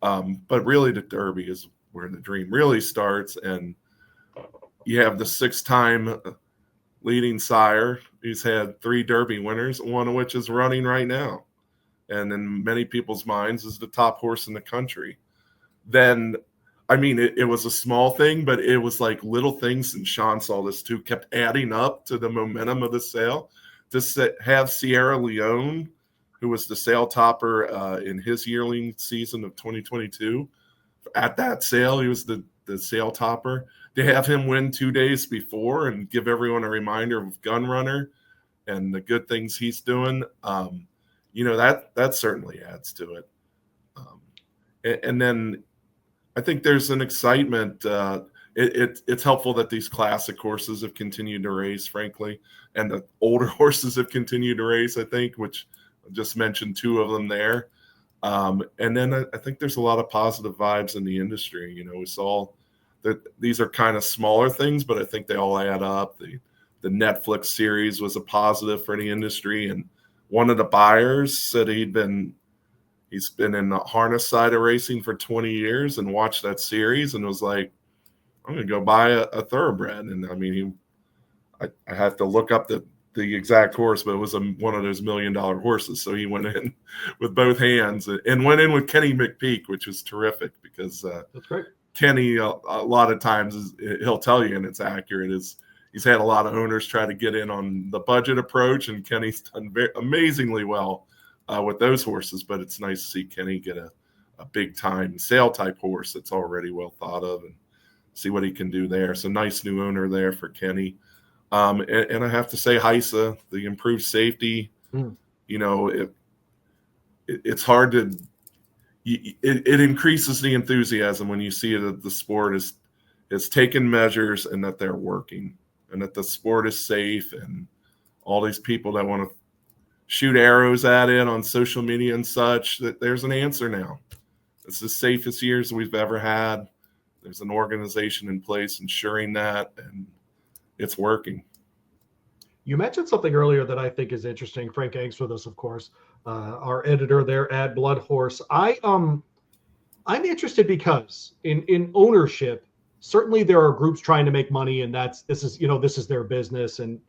But really, the Derby is where the dream really starts. And you have the 6-time leading sire. He's had 3 Derby winners, one of which is running right now. and in many people's minds is the top horse in the country, then I mean, it was a small thing, but it was like little things, and Sean saw this too, kept adding up to the momentum of the sale. To have Sierra Leone, who was the sale topper in his yearling season of 2022, at that sale, he was the sale topper. To have him win 2 days before and give everyone a reminder of Gunrunner and the good things he's doing, that certainly adds to it. And then I think there's an excitement. It's helpful that these classic horses have continued to race, frankly, and the older horses have continued to race, I think, which I just mentioned 2 of them there. And then I think there's a lot of positive vibes in the industry. We saw that these are kind of smaller things, but I think they all add up. The Netflix series was a positive for the industry, and one of the buyers said he's been in the harness side of racing for 20 years and watched that series and was like, I'm going to go buy a thoroughbred. And I mean, I have to look up the exact horse, but it was one of those $1 million horses. So he went in with both hands and went in with Kenny McPeak, which was terrific because that's great. Kenny, a lot of times he'll tell you, and it's accurate, he's had a lot of owners try to get in on the budget approach, and Kenny's done amazingly well with those horses. But it's nice to see Kenny get a big time sale type horse that's already well thought of and see what he can do there. So nice new owner there for Kenny. And I have to say, Heisa, the improved safety, it's hard to, it increases the enthusiasm when you see that the sport is taken measures and that they're working and that the sport is safe, and all these people that want to shoot arrows at it on social media and such, that there's an answer now. It's the safest years we've ever had. There's an organization in place ensuring that, and it's working. You mentioned something earlier that I think is interesting. Frank Angst with us, of course, our editor there at BloodHorse. I'm interested because in ownership, certainly there are groups trying to make money, and this is their business, and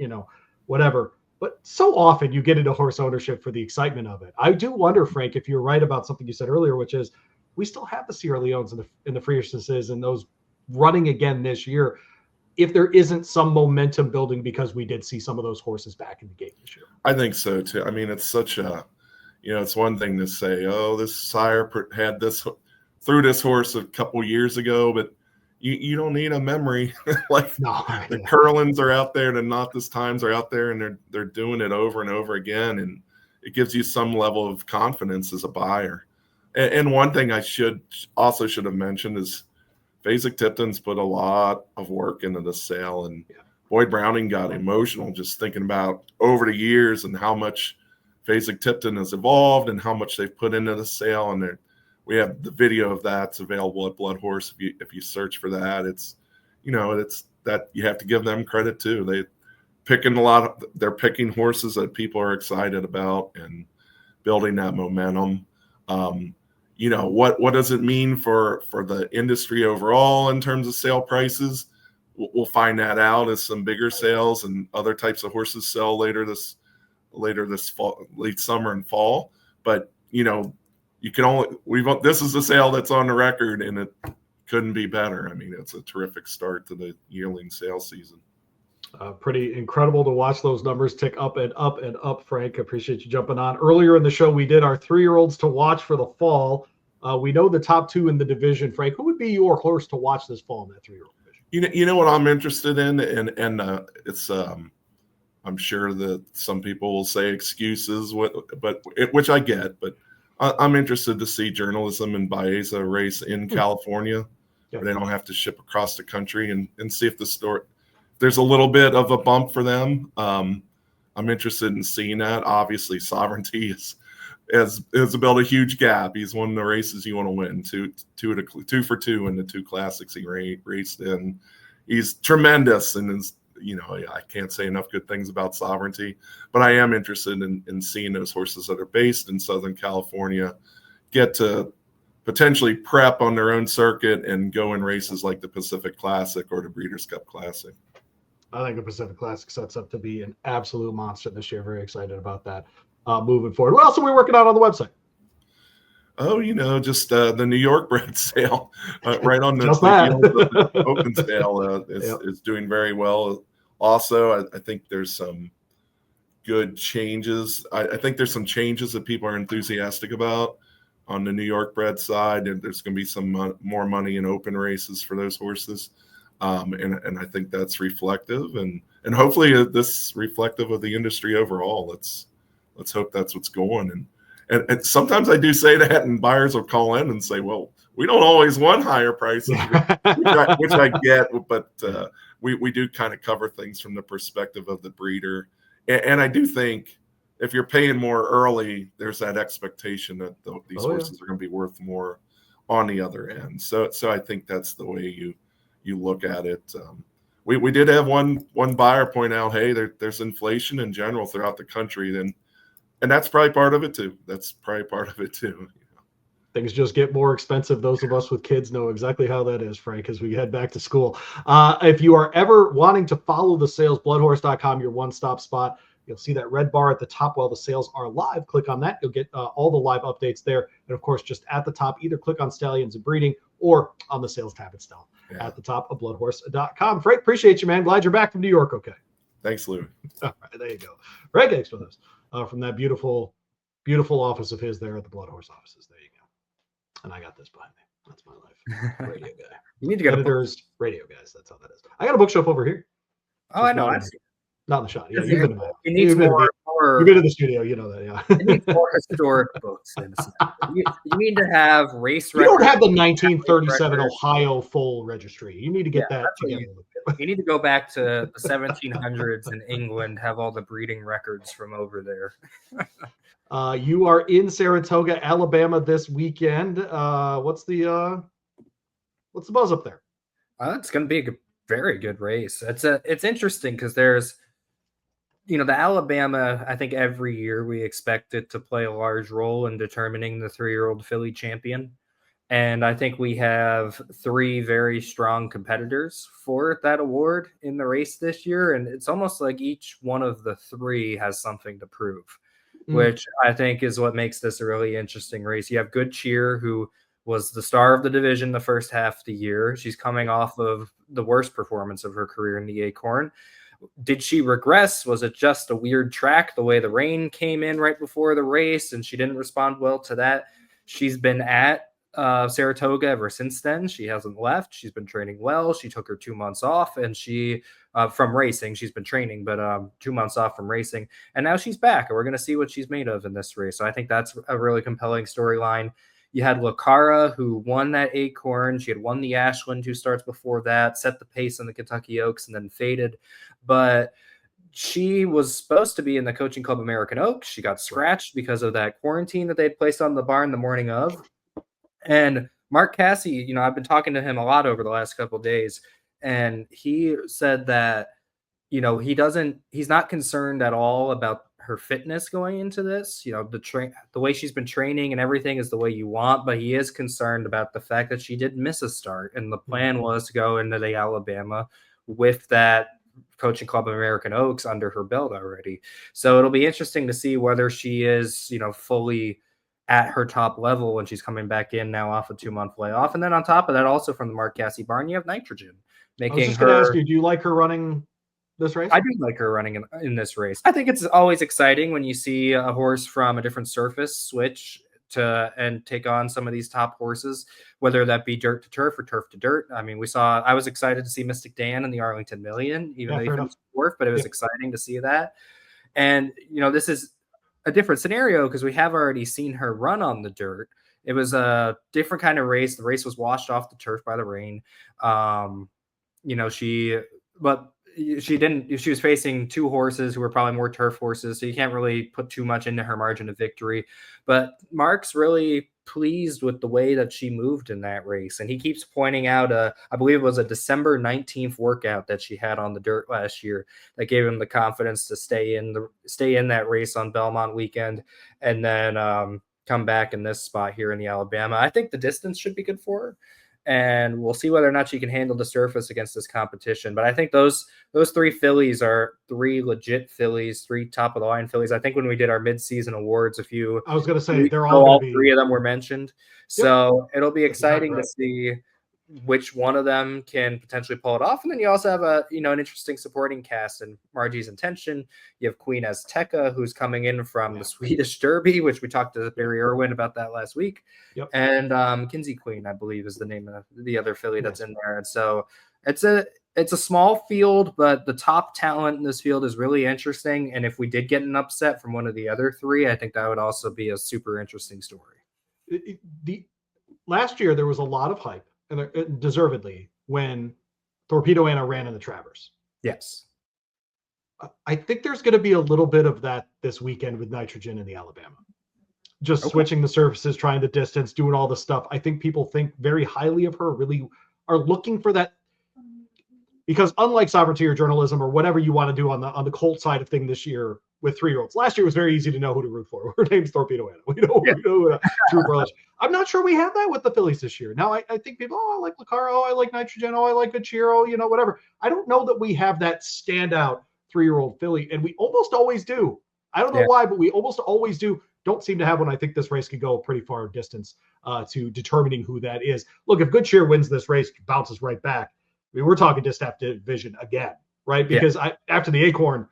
whatever. But so often you get into horse ownership for the excitement of it. I do wonder, Frank, if you're right about something you said earlier, which is we still have the Sierra Leones and the Friersenses and those running again this year, if there isn't some momentum building because we did see some of those horses back in the game this year. I think so too. I mean, it's such a, it's one thing to say, oh, this sire had threw this horse a couple years ago, but you don't need a memory. The Curlins are out there, the Not This Times are out there, and they're doing it over and over again, and it gives you some level of confidence as a buyer. And one thing I should have mentioned is Fasig-Tipton's put a lot of work into the sale, and Boyd Browning got emotional just thinking about over the years and how much Fasig-Tipton has evolved and how much they've put into the sale. And we have the video of that's available at BloodHorse if you search for that. It's it's that you have to give them credit too. They're picking horses that people are excited about and building that momentum. What does it mean for the industry overall in terms of sale prices? We'll find that out as some bigger sales and other types of horses sell later this fall, late summer and fall. But this is the sale that's on the record, and it couldn't be better. I mean, it's a terrific start to the yearling sale season. Pretty incredible to watch those numbers tick up and up and up, Frank. Appreciate you jumping on. Earlier in the show, we did our 3-year-olds to watch for the fall. We know the top 2 in the division. Frank, who would be your horse to watch this fall in that 3-year-old division? You know what I'm interested in, and it's I'm sure that some people will say excuses, which I get, but I'm interested to see Journalism and Baeza race in California, where they don't have to ship across the country, and see if there's a little bit of a bump for them. I'm interested in seeing that. Obviously, Sovereignty has built a huge gap. He's won the races you want to win, 2 for 2 in the 2 classics he raced in. He's tremendous, and I can't say enough good things about Sovereignty, but I am interested in seeing those horses that are based in Southern California get to potentially prep on their own circuit and go in races like the Pacific Classic or the Breeders' Cup Classic. I think the Pacific Classic sets up to be an absolute monster this year. Very excited about that. moving forward. What else are we working on the website? Oh, just the New York bred sale, right on the Just that. heels of the open sale Yep. is doing very well. Also, I think there's some good changes. I think there's some changes that people are enthusiastic about on the New York bred side, and there's going to be some more money in open races for those horses. And I think that's reflective, and hopefully this reflective of the industry overall. Let's hope that's what's going. And sometimes I do say that, and buyers will call in and say, "Well, we don't always want higher prices," which I get, but we do kind of cover things from the perspective of the breeder. And I do think if you're paying more early, there's that expectation that these horses are going to be worth more on the other end. So I think that's the way you look at it. We did have one buyer point out, hey, there's inflation in general throughout the country, and that's probably part of it too. Things just get more expensive. Those of us with kids know exactly how that is, Frank, as we head back to school. If you are ever wanting to follow the sales, bloodhorse.com, your one-stop spot. You'll see that red bar at the top while the sales are live. Click on that. You'll get all the live updates there. And, of course, just at the top, either click on Stallions and Breeding or on the sales tab itself at the top of bloodhorse.com. Frank, appreciate you, man. Glad you're back from New York okay. Thanks, Louie. All right, there you go. Frank Angst with us from that beautiful, beautiful office of his there at the BloodHorse offices. There you go. And I got this behind me. That's my life. Radio guy. You need to get editors, radio guys. That's how that is. I got a bookshelf over here. Oh, I know. Not in the shot. Yeah, you've been to my house. You've been to the studio. You know that, yeah. You need more historic books. You need to have race records. You don't have the 1937 Ohio full registry. You need to get that together. You need to go back to the 1700s in England, have all the breeding records from over there. You are in Saratoga, Alabama this weekend. What's the buzz up there? It's going to be a very good race. It's interesting because there's, the Alabama, I think every year we expect it to play a large role in determining the 3-year-old filly champion. And I think we have 3 very strong competitors for that award in the race this year. And it's almost like each one of the 3 has something to prove, which I think is what makes this a really interesting race. You have Good Cheer, who was the star of the division the first half of the year. She's coming off of the worst performance of her career in the Acorn. Did she regress? Was it just a weird track, the way the rain came in right before the race, and she didn't respond well to that? She's been at Saratoga ever since then. She hasn't left. She's been training well. She took her 2 months off, and she from racing. She's been training, but 2 months off from racing, and now she's back, and we're going to see what she's made of in this race. So I think that's a really compelling storyline. You had Lucara, who won that Acorn. She had won the Ashland 2 starts before that, set the pace in the Kentucky Oaks, and then faded. But she was supposed to be in the Coaching Club American Oaks. She got scratched because of that quarantine that they'd placed on the barn the morning of. And Mark Casse, I've been talking to him a lot over the last couple of days, and he said that, he's not concerned at all about her fitness going into this. The way she's been training and everything is the way you want, but he is concerned about the fact that she did miss a start, and the plan was to go into the Alabama with that Coaching Club American Oaks under her belt already. So it'll be interesting to see whether she is, fully at her top level when she's coming back in now off a 2-month layoff. And then on top of that, also from the Mark Casse barn, you have Nitrogen. I was just going to ask you, do you like her running this race? I do like her running in this race. I think it's always exciting when you see a horse from a different surface switch and take on some of these top horses, whether that be dirt to turf or turf to dirt. I mean, I was excited to see Mystic Dan in the Arlington Million, even though he finished 4th, but it was exciting to see that. And, this is a different scenario because we have already seen her run on the dirt. It was a different kind of race. The race was washed off the turf by the rain. She was facing 2 horses who were probably more turf horses, so you can't really put too much into her margin of victory. But Mark's really pleased with the way that she moved in that race, and he keeps pointing out I believe it was a December 19th workout that she had on the dirt last year that gave him the confidence to stay in that race on Belmont weekend, and then come back in this spot here in the Alabama. I think the distance should be good for her. and we'll see whether or not she can handle the surface against this competition. But I think those 3 fillies are 3 legit fillies, 3 top of the line fillies. I think when we did our mid-season awards I was going to say they're all 3 of them were mentioned. So it'll be exciting to see which one of them can potentially pull it off. And then you also have an interesting supporting cast in Margie's Intention. You have Queen Azteca, who's coming in from the Swedish Derby, which we talked to Barry Irwin about that last week. Yep. And Kinsey Queen, I believe, is the name of the other filly that's in there. And so it's a small field, but the top talent in this field is really interesting. And if we did get an upset from one of the other 3, I think that would also be a super interesting story. Last year, there was a lot of hype, and deservedly, when Torpedo Anna ran in the Travers. Yes. I think there's going to be a little bit of that this weekend with Nitrogen in the Alabama. Just switching the surfaces, trying the distance, doing all the stuff. I think people think very highly of her, really are looking for that. Because unlike sovereignty journalism or whatever you want to do on the Colt side of thing this year with 3-year-olds, last year it was very easy to know who to root for. Her name's Torpedo Anna. We know True Brother. I'm not sure we have that with the fillies this year. Now, I think people, I like Lucaro, I like Nitrogen, I like Achiro, whatever. I don't know that we have that standout 3-year-old filly, and we almost always do. I don't know why, but we almost always do. Don't seem to have one. I think this race could go a pretty far distance to determining who that is. Look, if Good Cheer wins this race, bounces right back. I mean, we're talking distaff division again, right? Because after the Acorn,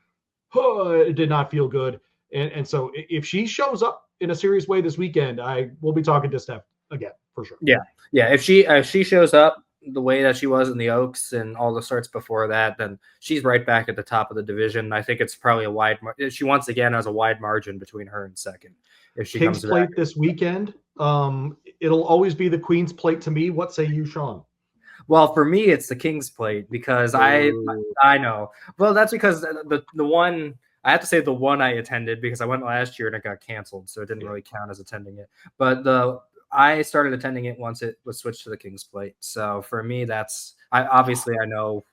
it did not feel good. And so if she shows up in a serious way this weekend, I will be talking distaff again, for sure. Yeah. If she shows up the way that she was in the Oaks and all the starts before that, then she's right back at the top of the division. I think it's probably a wide she once again has a wide margin between her and second. If she King's comes Plate back this weekend, it'll always be the Queen's Plate to me. What say you, Sean? Well, for me, it's the King's Plate because I know. Well, that's because the one I have to say the one I attended because I went last year and it got canceled, so it didn't really count as attending it. But I started attending it once it was switched to the King's Plate. So for me, I know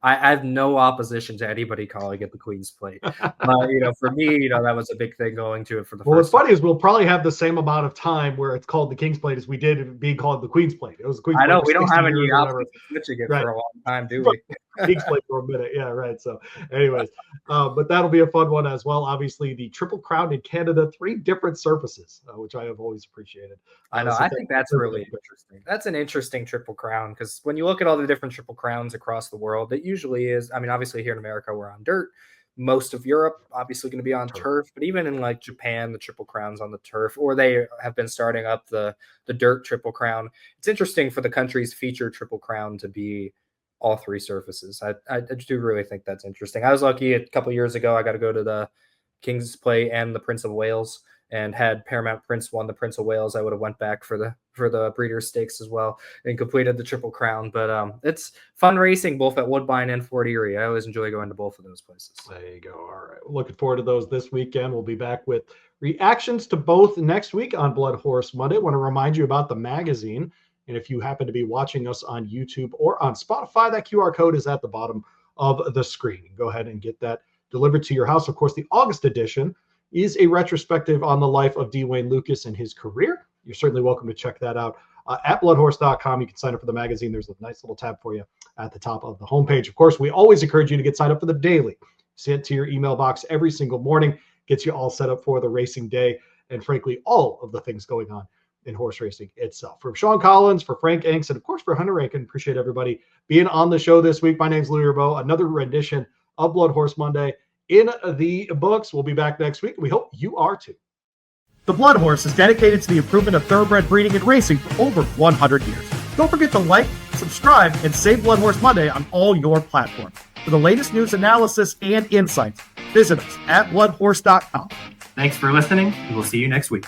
I have no opposition to anybody calling it the Queen's Plate. For me, that was a big thing going to it for the first time. What's funny is we'll probably have the same amount of time where it's called the King's Plate as we did being called the Queen's Plate. It was the Queen's Plate. I know we don't have any options switching it for a long time, do we? King's Plate for a minute. Yeah, right. So anyways, but that'll be a fun one as well. Obviously, the Triple Crown in Canada, 3 different surfaces, which I have always appreciated. I know. I think that's really interesting. That's an interesting Triple Crown because when you look at all the different Triple Crowns across the world, it usually is. I mean, obviously here in America, we're on dirt. Most of Europe, obviously, going to be on turf. But even in like Japan, the Triple Crown's on the turf, or they have been starting up the dirt Triple Crown. It's interesting for the country's featured Triple Crown to be all 3 surfaces. I do really think that's interesting. I was lucky a couple of years ago. I got to go to the King's Plate and the Prince of Wales, and had Paramount Prince won the Prince of Wales, I would have went back for the Breeders' Stakes as well and completed the Triple Crown. But it's fun racing both at Woodbine and Fort Erie. I always enjoy going to both of those places. There you go. All right. Looking forward to those this weekend. We'll be back with reactions to both next week on BloodHorse Monday. I want to remind you about the magazine. And if you happen to be watching us on YouTube or on Spotify, that QR code is at the bottom of the screen. Go ahead and get that delivered to your house. Of course, the August edition is a retrospective on the life of D. Wayne Lucas and his career. You're certainly welcome to check that out at bloodhorse.com. You can sign up for the magazine. There's a nice little tab for you at the top of the homepage. Of course, we always encourage you to get signed up for the daily. Sent to your email box every single morning. Gets you all set up for the racing day and, frankly, all of the things going on in horse racing itself. For Sean Collins, for Frank Angst, and of course for Hunter Rankin, appreciate everybody being on the show this week. My name's Louie Rabaut. Another rendition of BloodHorse Monday in the books. We'll be back next week. We hope you are too. The BloodHorse is dedicated to the improvement of thoroughbred breeding and racing for over 100 years. Don't forget to like, subscribe, and save BloodHorse Monday on all your platforms. For the latest news, analysis, and insights, visit us at bloodhorse.com. Thanks for listening, and we'll see you next week.